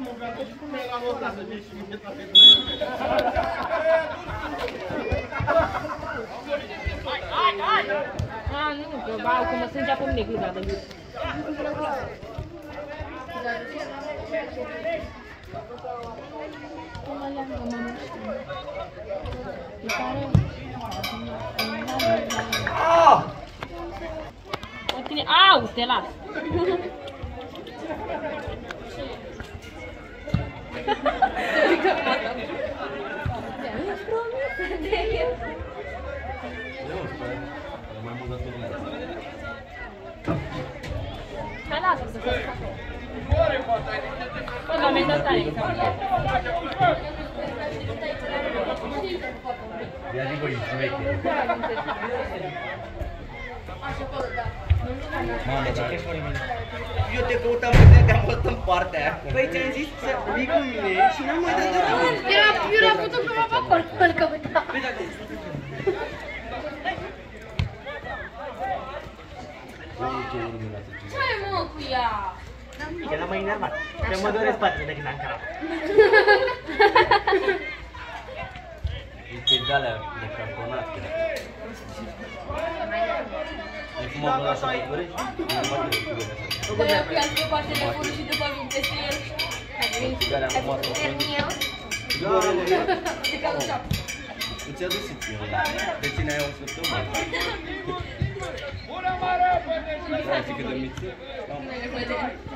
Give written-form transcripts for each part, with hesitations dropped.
Nu, probabil că mă sângea pe mine cât de Au, te las! Hai, lasă să faci cafea. Bă, mi-ai dat tare cafea. Ia zi voi, șmeche. Mamă, dar eu te căutam pe te-am fost în partea aia. Păi ți-am zis să vii cu mine și n-am mai dat de Eu l-am putut că m-am acolo, îl căutam. Ce ai mă cu ea? Că l-am mai enervat. Că mă doresc spatele de când am carat. E de-alea de cartonat. E cum am lăsat să mă dorești? Că i-am scăpat telefonul și după vin peste el. Îți-a dus ție, te țineai o săptămână. Da, zic că de miță?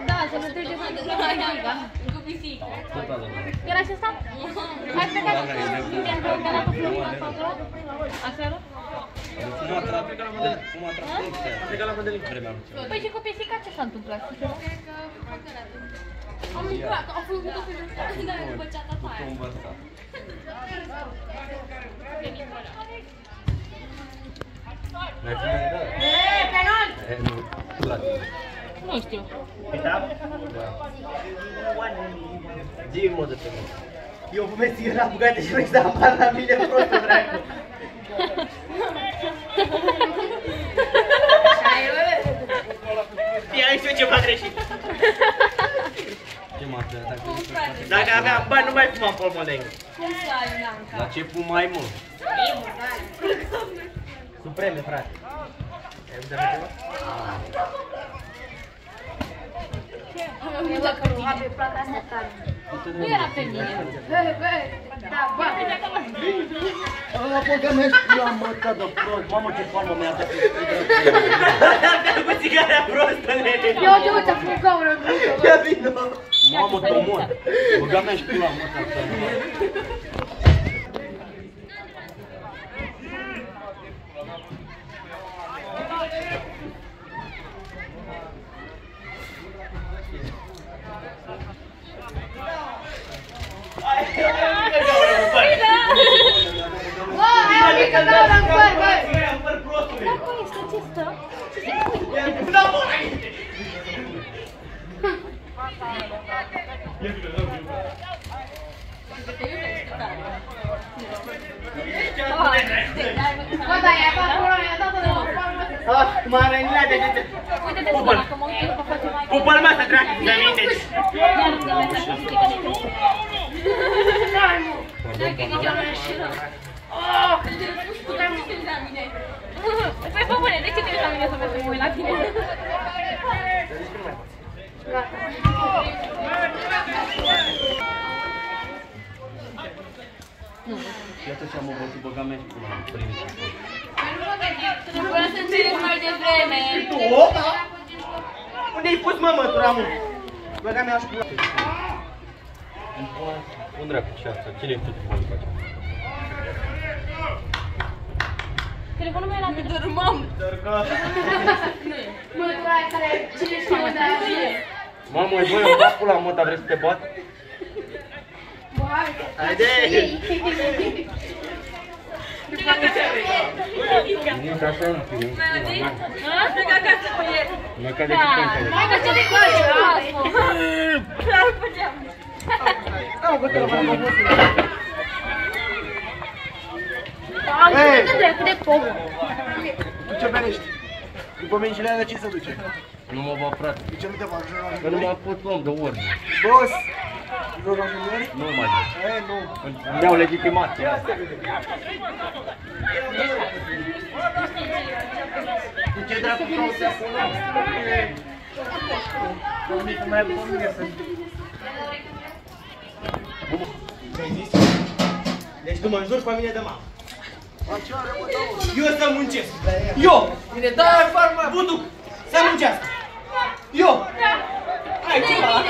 Da, să mă trece să întâmplă la Ianca, cu pisică. Era și asta? Ai plecat cu Iulian pe undeva cu plumba sau acolo? Aseară? Cum a tras ăștia? A plecat la Mădălin. Păi și cu pisica ce s-a întâmplat? Am intrat, am făcut o filmă, dar după ceata aia. N-ai filmat de ăla? Penal! Nu, la tine. Nu știu. Uita? Da. Zi-mi mă de pe mine. Eu fumez țigăra bugate și vrei să apar la mine prostul dracu. Ia-i știu ceva greșit. Ce m-a trădat? Dacă aveam bani, nu mai fumam polmonei. Cum să ai un Ianca? La ce fumai, mă? Supreme, frate. Ai văzut ceva? Eu că nu am pe placa asta tare. Nu era pe mine. Da, bă. Mă, băga mea și eu am măcat de prost. Mamă, ce palmă mi-a dat. Am cu țigarea prostă, nene. Eu te uite, am făcut gaură. Ia vină. Mamă, te omor. Băga mea și eu am măcat. M-a rănit de gâte. Pupă-l mă să dracu, de minteți. Păi, bă, bune, de ce te uiți la mine să mă uit la tine? Iată ce am obătut, băga mea și până am primit. Trebuia să înțelegi mai devreme. Tu? Unde-ai pus mămătura, mă? Băga mea și până. Unde dracu ce asta? Cine-i făcut bani cu aceea? Telefonul meu era de dormam. Mătura aia care cine știe unde e. Mamă, băi, eu fac pula, mă, dar vrei să te bat? Haide! Vin ca așa, nu știu. Plec acasă cu el. Mă cade cu pânta. Hai că ce de faci? Clar făceam. Am văzut de cât de pomă. Tu ce venești? După mincile alea ce se duce? Nu mă va, frate. De ce nu te fac? Că nu m-a pus om de ori. Boss! Nu mai zic. Mi-au legitimația asta. De ce dracu vreau să sunăm? Domnică mai bine să... Deci tu mă înjuri pe mine de mamă. Eu să muncesc. Eu! Bine, da, farma! Butuc! Să muncească! Eu! Hai, ceva!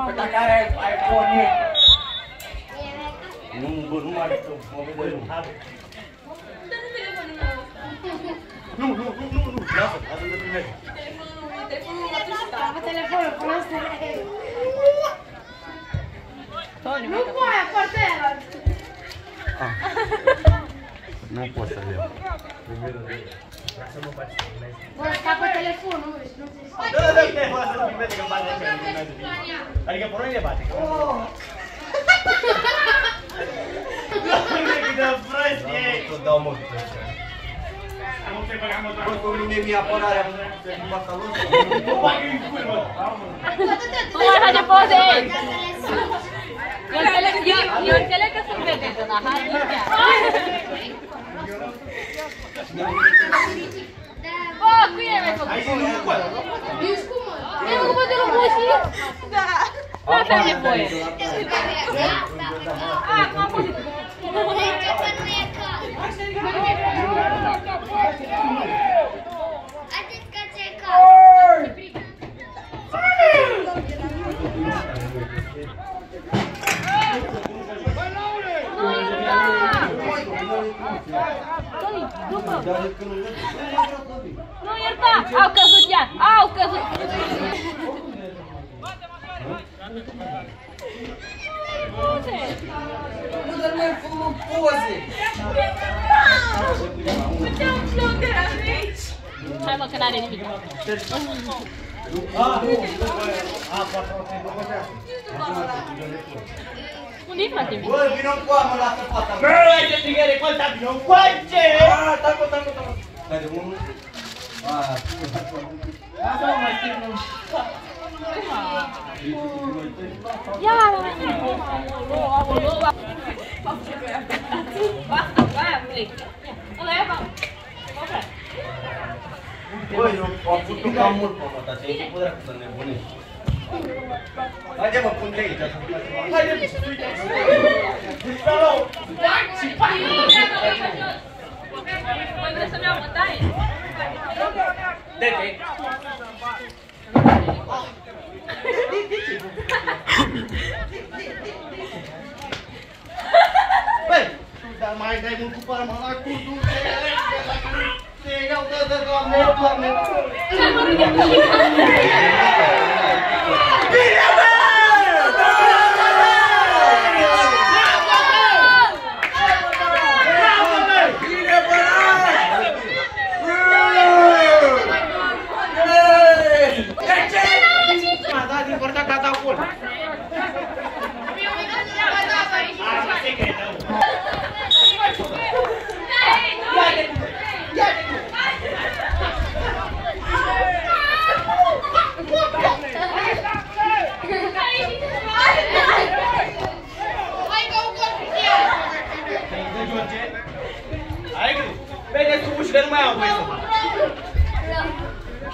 Ăsta care ai pornit? Nu mai are mă vede nu. Nu, lasă, de primele. Telefonul, proste. Nu mai aparte ăla. Nu pot să le iau. Bă, scapă telefonul, nu ți Da, lasă să filmeze că bate așa. Adică pe noi ne bate. Doamne, cât de prost e! Să dau mă. Bă, pe mine mi-e apărarea în bacalon. Nu bagă în cur, mă. Nu mai face poze! Eu înțeleg că sunt vedetă, dar hai, nu chiar. Bă, cu el mi-ai făcut poze. Ești cum, mă? Mi-ai făcut poze lui Bushi? Da. Nu aveam nevoie. Acum am fost. Haideți că ți-e cald. Nu ierta! Au căzut ea! Au căzut! Nu, dar mai făcut poze! Hai mă, că n-are nimic. Unde-i frate mie? Bă, vină cu amă, lasă fata. Bă, ai de tigere cu ăsta, vină cu ace! Taco. Hai de unul. Lasă-mă mai țin. Ia, Bă, eu am făcut cam mult pe măta, ți-ai început dracu să nebunești. Haide mă, pun de aici. Haide mă, uite. Salou! Voi vreți să-mi iau bătaie? De-te! Băi! Dar mai dai mult cu parma la cu te iau de doamne, doamne! Bine, bă!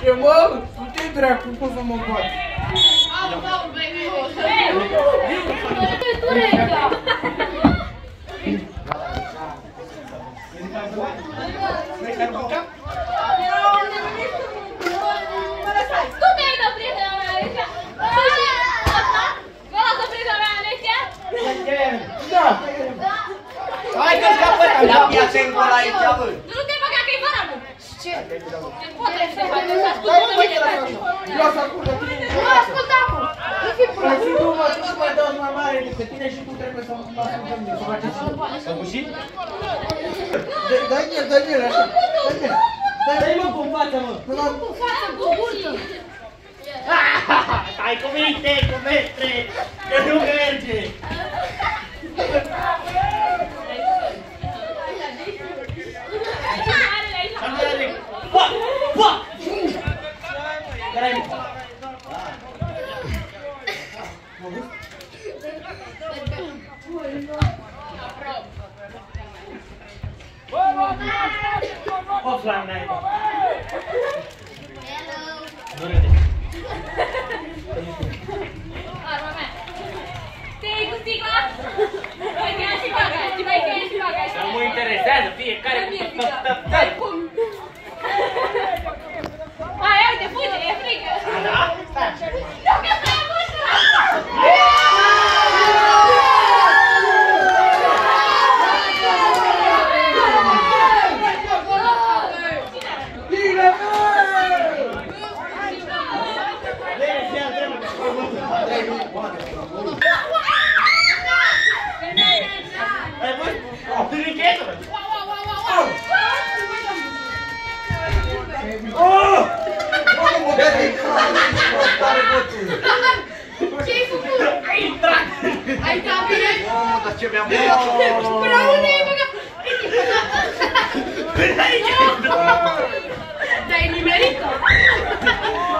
Ce mă? Nu te dracu, cum să mă bat? Hai că scapă la piață încola aici, bă! Nu te băga că-i fără, mă! Ce? Te poate să faci, să Dai ascultă mă, de mine. eu să ascult de tine. Nu asculta, mă! Nu fi Păi prost! și tu, mă, tu nu mai dau mai mare decât tine și tu trebuie să mă ascultăm de să faceți și tu. Să bușit? Dai-mi, așa. Dai mă cu față, mă! Cu față, cu burtă! Hai cu minte, cu mestre, că nu merge! Offline înainte. Hello. Nu râde. Arma mea. Te-ai cu sticla? Mai chiar și bagaj, mai chiar și bagaj. Nu mă interesează fiecare cu Dai cum? Hai, uite, fuge, e frică. Da? Stai. Ai văzut? Târnichetul! Ce-ai făcut? Ai intrat! Ai dat bine? Mamă, dar ce mi-am băiat! Până unde ai băgat? Până aici ai intrat! Te-ai nimerit-o?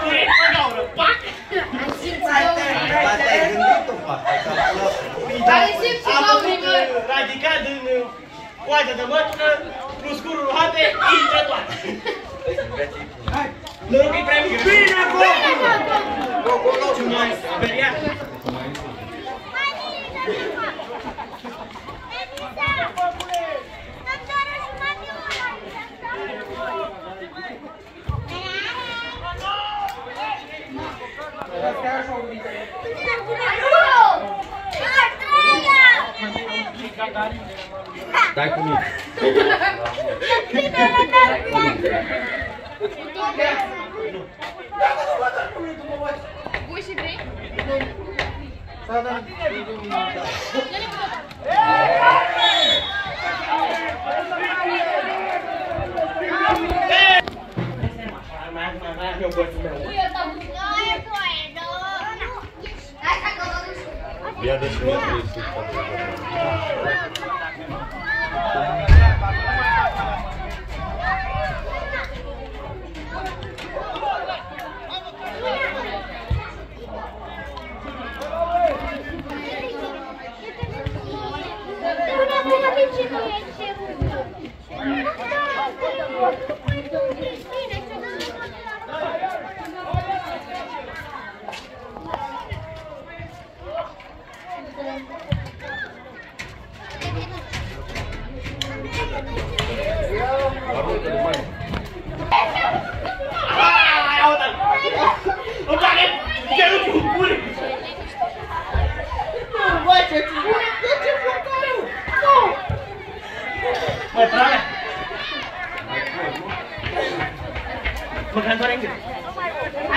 Direct pe gaură, pac! Ai simțit Dar te-ai gândit-o, fac, ai calculat-o. Ai simțit gaurii, bă? Radicat din coada de mătură, plus curul hate, intră toate! Noroc e prea mică! Bine acolo! Ce m-am speriat! Stai cu mine. Pui și vrei? Ia de și mă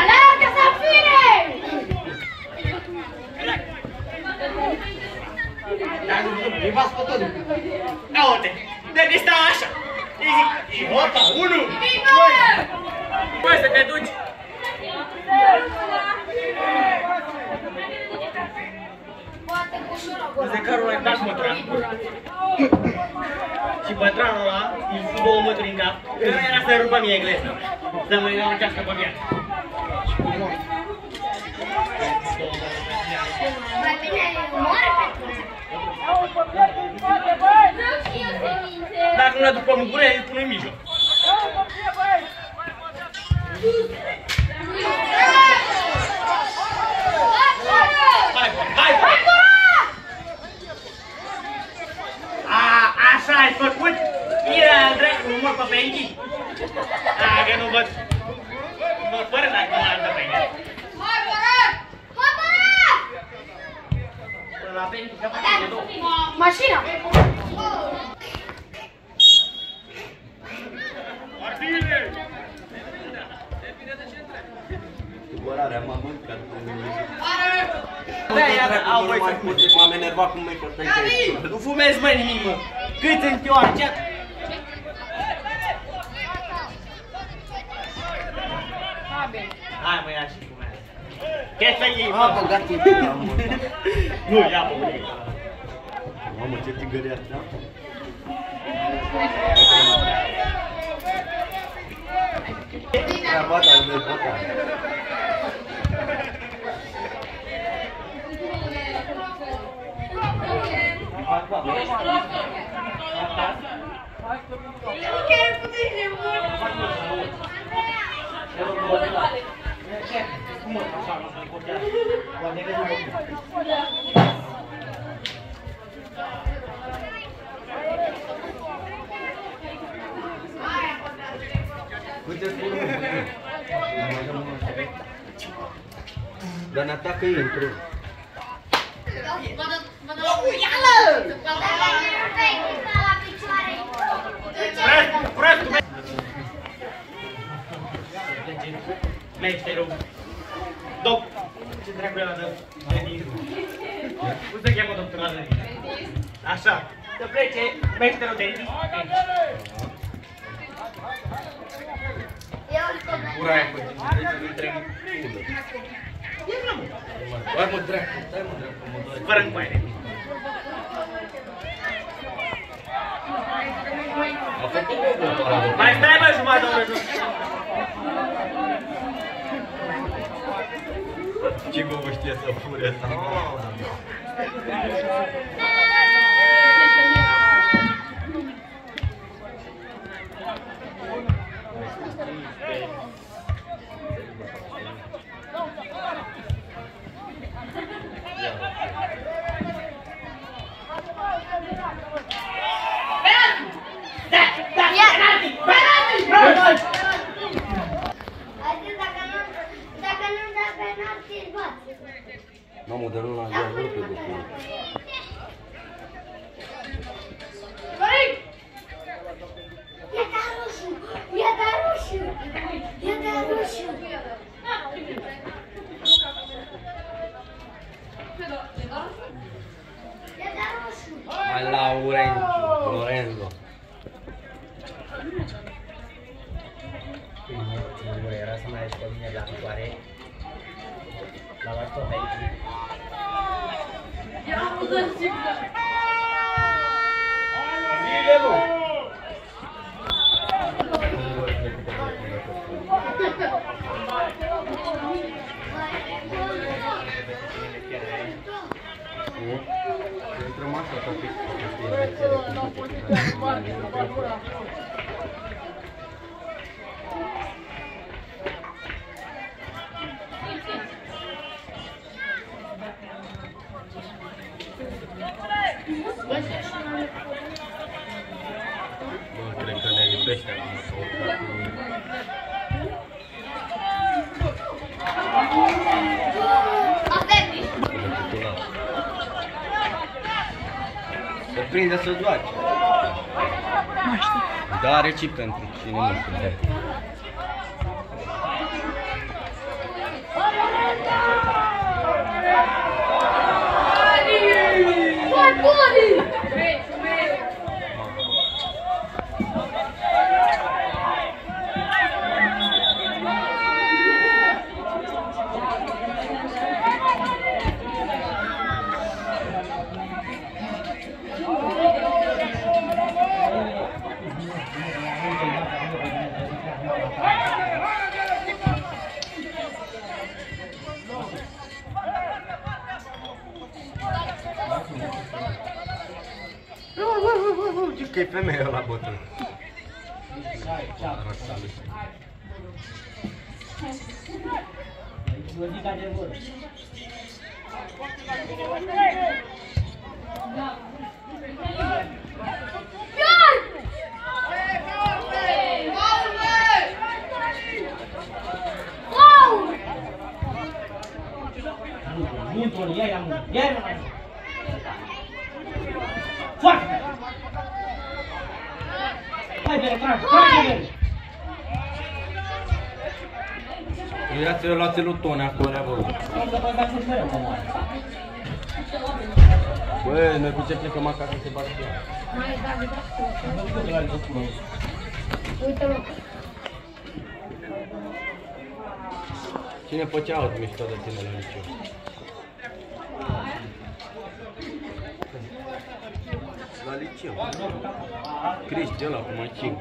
Alerga, Safire! Levați pe totul! Ia-o-te! De-te stau așa! Îi zic, e hota, 1, 2! Băi, să te duci! De carul ăla-i dat mătran. Și bătranul ăla, îi fu 2 mături în cap, că era să rupă mie engleză. Să mă încercească pe viață. Mai bine moare pe Dacă nu le duc pe mugure, îi pun în mijloc. Hai! Așa ai făcut? Ira, Andrei, nu mor pe Penchi. Că nu văd. Vă fără dacă nu am pe Penchi. Hai, Bărat! Hai, Bărat! Până la Penchi, că fac de 2. Mașina! Supărarea m-a mâncat. M-am enervat cum mi-ai cortat de Nu fumezi, mă, nimic, mă. Cât în teoarcea? Hai, mă, ia și fumează. Ce să iei, A, mă? băgat în tine, mă. Nu, ia, mă, uite. Mamă, ce tigări asta. Treaba ta, unde bota. Chiar puteți Dan atacă intru. Meșterul. Doc. Ce dracu ăla de dentist? Cum se cheamă doctorul ăla de dentist? Așa. Să plece meșterul dentist. Pura aia cu tine, trec udă. Hai mă dracu, stai mă dracu, mă doare. Fără încoaie. A făcut o Mai stai bă jumătate de oră. Ce bă știe să fure asta? Mamă, dar nu l-am văzut pe după. Mai Lorenzo. Era să mai ieși pe mine la picioare. La luat tot aici. Cred că ne iubește acum să urcă să prinde să joace. Da, are și pentru cine nu știu. Ce că e femeia la bătrân. Ia-ți-l la țelutone acolo, bă. Băi, noi cu ce plecăm acasă se bate pe ea. Uite-l. Cine făcea alt mișto de tine la liceu? La liceu. Cristi ăla cu mașini.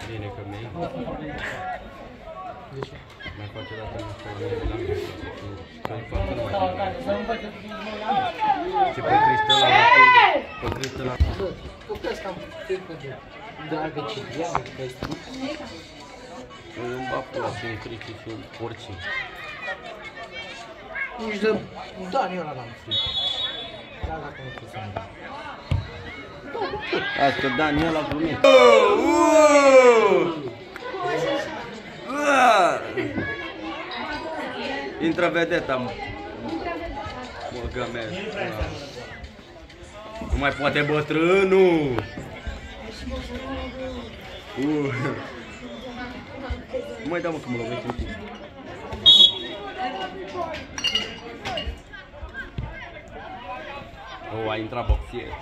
Bine că mi-ai. Mai face data mișto la mine la mine. Că-i facă numai. Ce pe Cristo la Tu crezi că am frică de dragă ce diavol că ești tu? Eu îmi bag pula și un Cristi și un orice. Nici de Daniel ăla n-am frică. Dar dacă nu trebuie să mă dau. Azi că Daniel a glumit. Intră vedeta, mă. Băgă mea. Nu mai poate bătrânul. Nu mai dau, mă, că mă lovește în tine. A intrat boxier.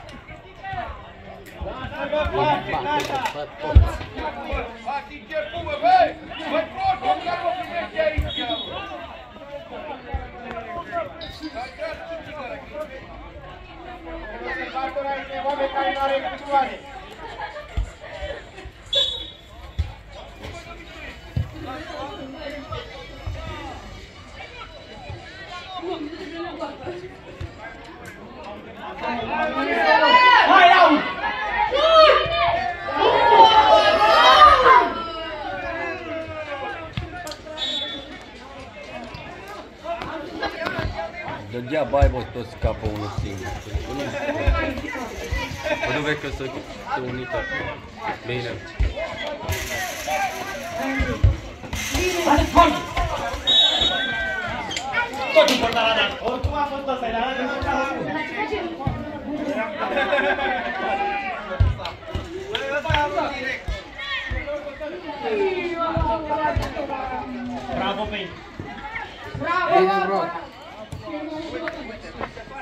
Hai, au! Degeaba ai văzut toți scapă unul singur. Nu vezi că se unită. Bine. Tot un portar la dat. Oricum a fost ăsta, dar nu a bravo, Pei. Bravo!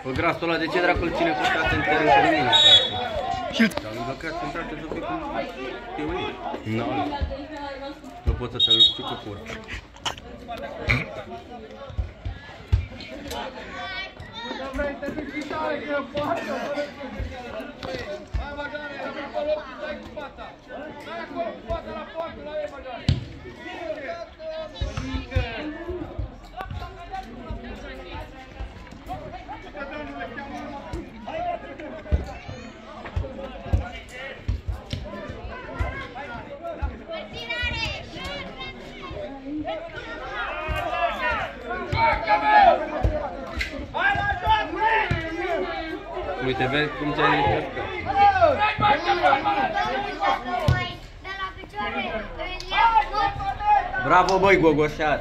Bă, grasul ăla, de ce dracul ține cu casă în teren pe mine, frate? Dar nu dacă ați intrat, să fii cum te uiți. Nu pot să te uiți cu cur. Uite, vezi cum ți-ai descărcat. Bravo, băi, gogoșare!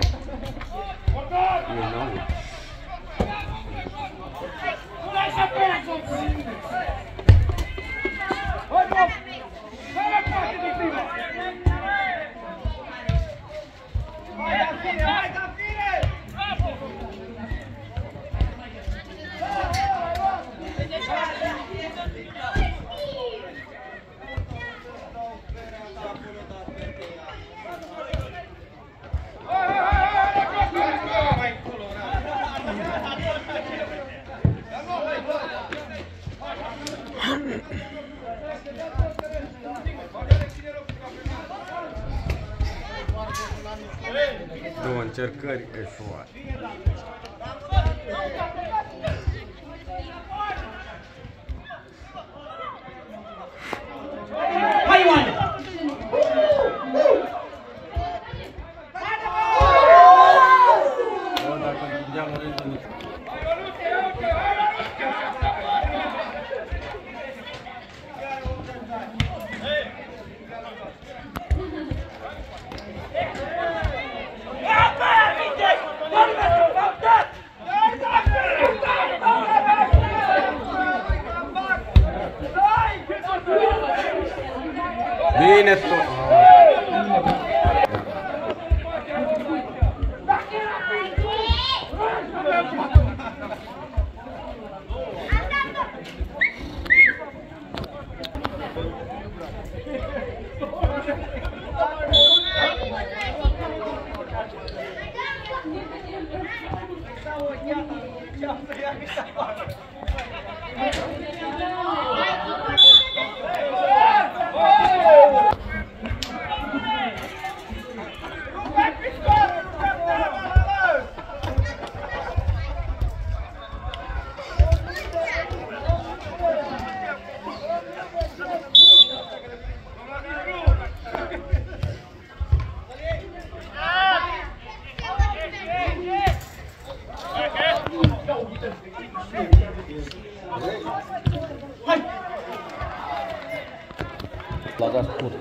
Două încercări, eșuat. Hai, Ioane! Bă, dacă gândeam în rândul nici. Bine tot! Hai! L-a dat scurt.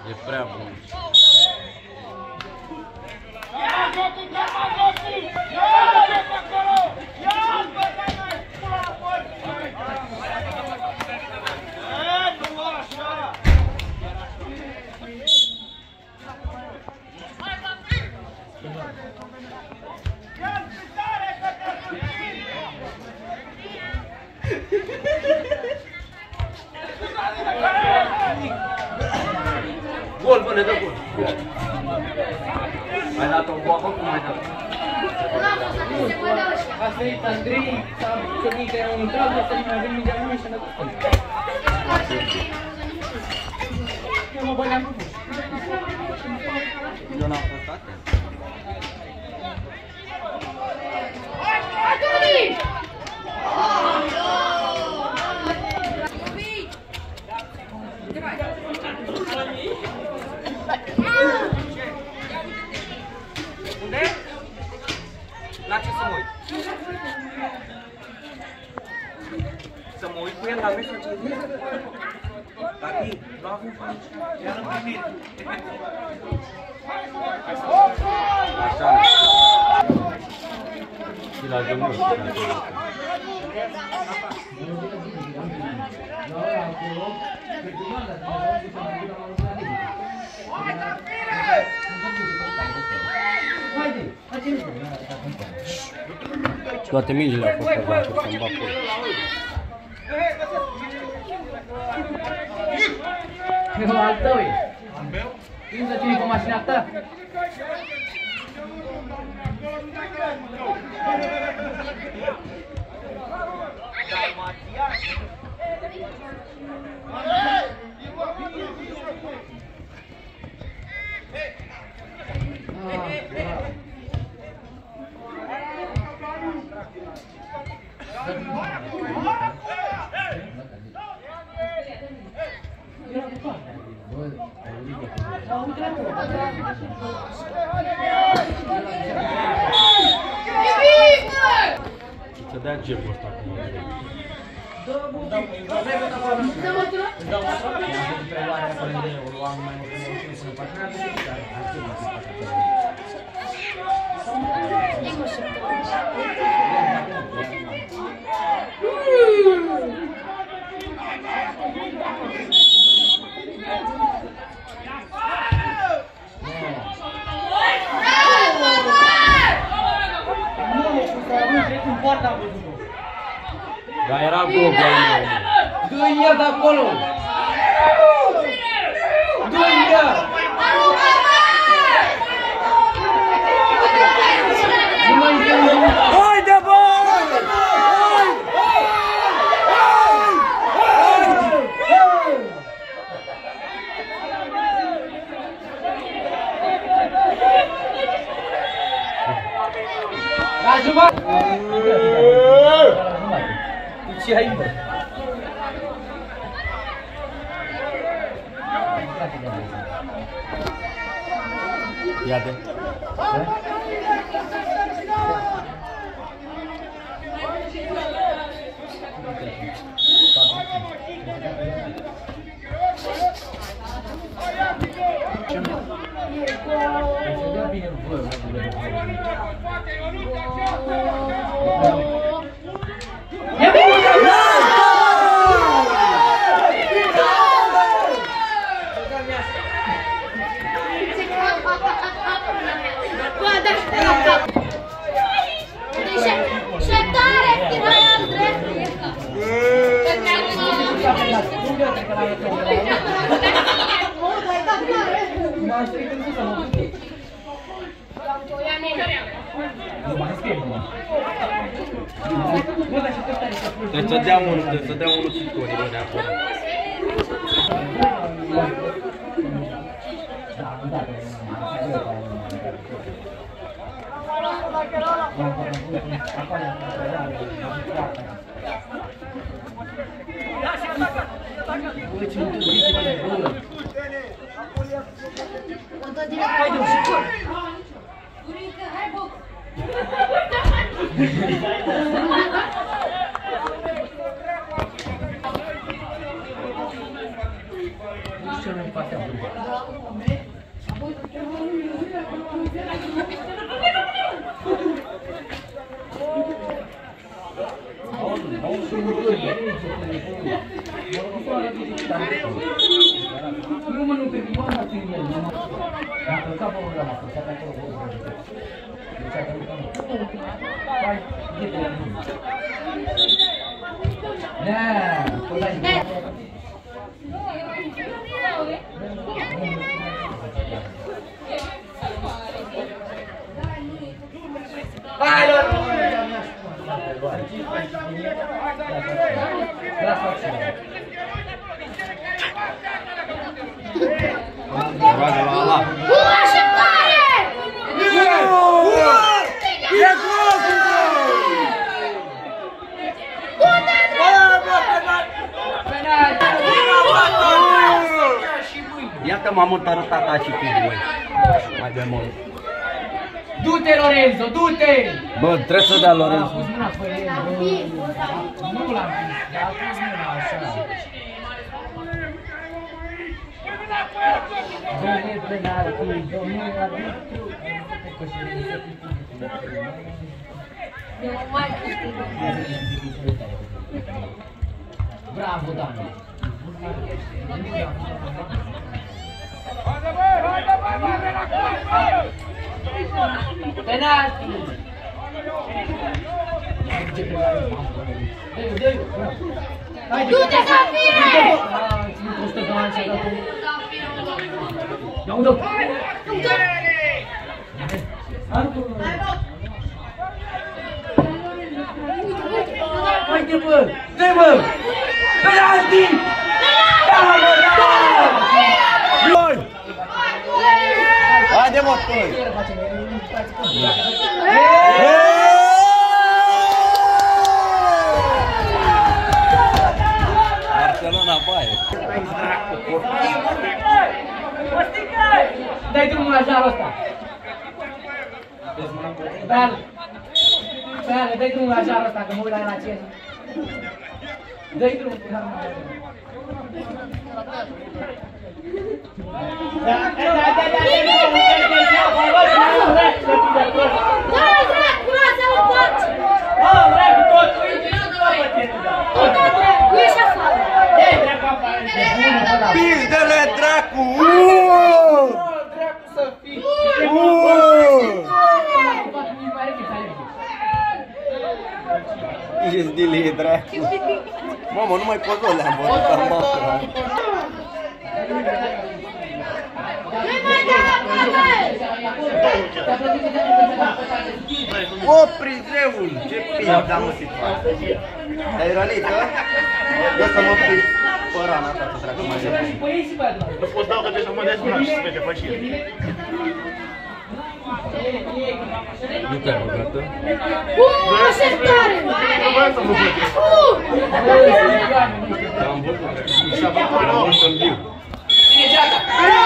E prea bun. Gol, bă, ne dă gol. Mai dat o boabă, cum mai dat? A venit Andrei, s-a gândit că era un trag, să nu mai avem mingea lui și a dat cu eu mă băneam cu bus. Eu n-am fost atent. Unde? La ce să mă uit? Să mă uit cu el la meci sau ce zic? Tati, nu avem fani. Iar în primit. Așa. Și la jumătate. Toate mingile au fost pădate, să-mi bag pe Nu, al tău e. Vin să ține cu mașina ta. să dea gebul ăsta acum. Dar era gol, dă-i iar de acolo! Dă-i iar! Nu mai întâlnim! hai de bani! La jumătate! Ce ai, bă? Ia-te. bine, bă. E bine! Bă, dă-și pe la cap! Și tare, tirai al drept! M-am strict în sus, mă. Trebuie să dea unul pictorii, bă, de acolo. Nu mă, nu cred, nu am dat în el, nu m-am călcat pe ăla, m-a călcat acolo, deci a călcat, hai, de pe mine. Da, păi dai. Hai, lor! Roagă la ala. Așteptare! E grosul, Iată m-am mântat tata și tu, băi. Mai de mult. Du-te, Lorenzo, du-te! Bă, trebuie să dea Lorenzo. A pus mâna pe el, nu l-am pus, dar a pus mâna așa. Domnule penalti, domnule arbitru, bravo, Dani! Penalti! Du-te, Zafire! Ia uite! Haide, bă! Dă-i, bă! Penalti! Băi! Haide, mă, băi! Barcelona, baie! Dai drumul la jarul ăsta! Beale! Beale, dai drumul la jarul ăsta, că mă uit la el la ce. Dai drumul la jarul Pizdele, dracu! Dracu să fii! Ești dilie, dracu! Mamă, nu mai pot o le-am văzut ca mafra. O, prizeul! Ce pizda mă situație! Ai rănită? Eu să mă prind pe rana ta să treacă mai departe. Nu pot dau că trebuie să mă desmâna și să vede fășire. Nu te-ai băgată? Așteptare! Nu vreau să mă băgă.